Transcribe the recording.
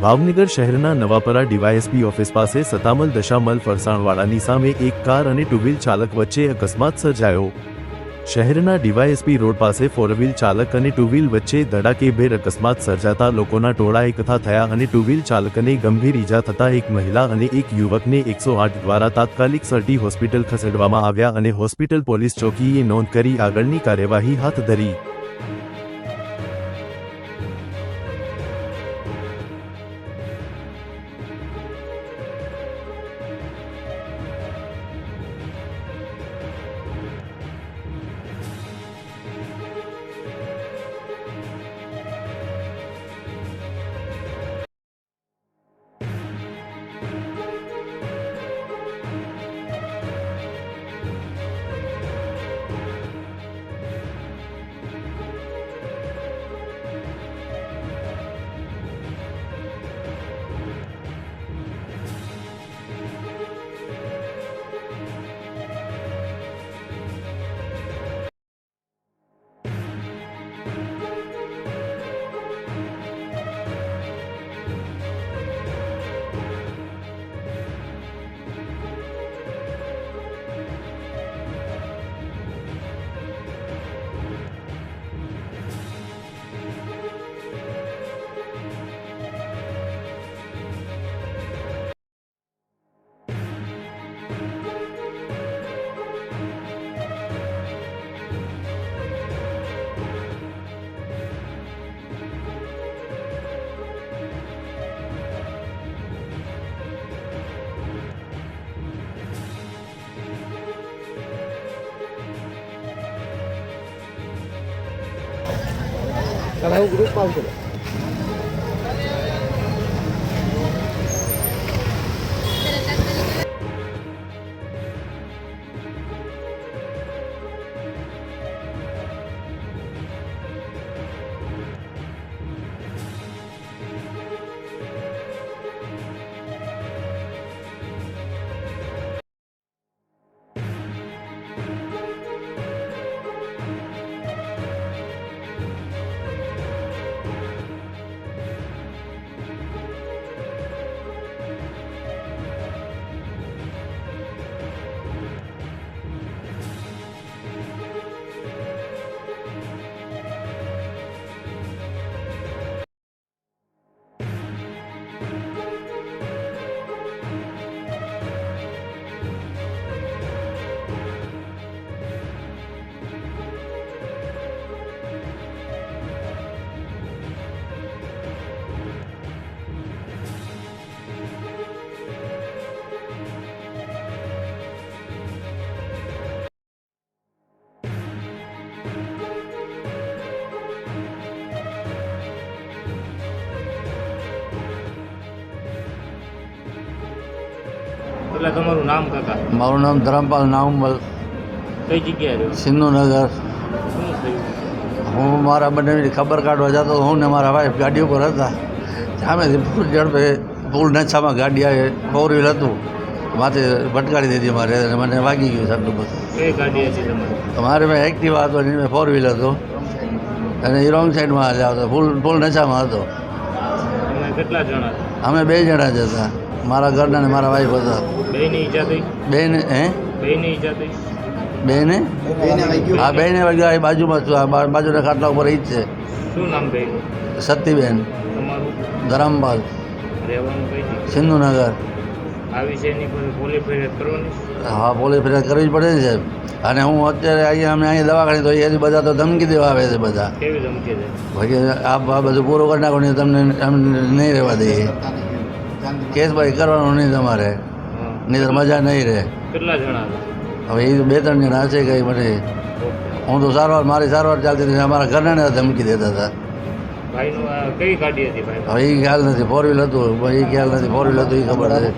ભાવનગર શહેરના Navapara DYSP office પાસે સતામલ દશામલ ફરસાણવાળાની સામે એક કાર અને ટુ વ્હીલ ચાલક વચ્ચે અકસ્માત સર્જાયો। શહેરના ડીવાયએસપી રોડ પાસે ફોર વ્હીલ ચાલક અને ટુ વ્હીલ વચ્ચે ધડાકેભેર અકસ્માત સર્જાતા લોકોના ટોળા એકઠા થયા અને ટુ વ્હીલ ચાલકને ગંભીર ઈજા થતા એક મહિલા અને એક યુવકને 108 દ્વારા તાત્કાલિક સર્ટી હોસ્પિટલ ખસેડવામાં આવ્યા અને હોસ્પિટલ પોલીસ ચોકીએ નોંધ કરી આગળની કાર્યવાહી હાથ ધરી। Kalau grup mau tu. એટલે તમારું નામ કાકા? મારું નામ ધરમપાલ નામવલ, કઈ જગ્યાએ રહ્યો? સિંધુનગર। શું થયું? હું મારા બંનેની ખબર કાઢવા જતો હતો। હું ને મારા વાઈફ ગાડી ઉપર હતા। સામેથી ફૂલ ઝડપે ફૂલ નશામાં ગાડી આવી, ફોર વ્હીલ હતું, માથે ભટકાડી દીધી મારે અને મને વાગી ગયું સાટલું બધું। કઈ ગાડી હતી તમારી? મારે મેં એક્ટિવા હતો અને મેં ફોર વ્હીલ હતો અને એ રોંગ સાઈડમાં હાલ્યા હતો, ફૂલ નશામાં હતો। તમે કેટલા જણા હતા? અમે 2 જણા જ હતા, મારા ઘરના ને મારા વાઈફ હતા। બેયની ઈજા થઈ? બેને બેયની ઈજા થઈ? બેને હા, બેને વાગ્યા એ બાજુમાં છું, આ બાજુના ખાટલા ઉપર ઈ જ છે। શું નામ બેયનું? સતીબેન તમારું? ધરમપાલ, રહેવાનું કઈ જગ્યાએ? સિંધુનગર। આ વિષયની કોઈ પોલીસ ફરિયાદ કરવાની? હા, પોલીસ ફરિયાદ કરવી જ પડે ને સાહેબ। અને હું અત્યારે અહીંયા દવાખાને તો એ બધા તો ધમકી દેવા આવે છે બધા, કેવી ધમકી દે? ભાઈ આ બધું પૂરું કરી નાખો નહીં, તમને એમ નહીં રહેવા દઈએ, કેસ ભાઈ કરવાનો નહીં તમારે, નહીં તો મજા નહીં રહે। કેટલા જણા હતા? હવે એ 2-3 જણા હશે કંઈ મને, હું તો મારી સારવાર ચાલતી હતી, અમારા ઘરનાને ધમકી દેતા હતા। ભાઈનું કઈ ગાડી હતી ભાઈ? હવે એ ખ્યાલ નથી, ફોર વ્હીલ હતું, એ ખ્યાલ નથી, ફોર વ્હીલ હતું એ ખબર છે।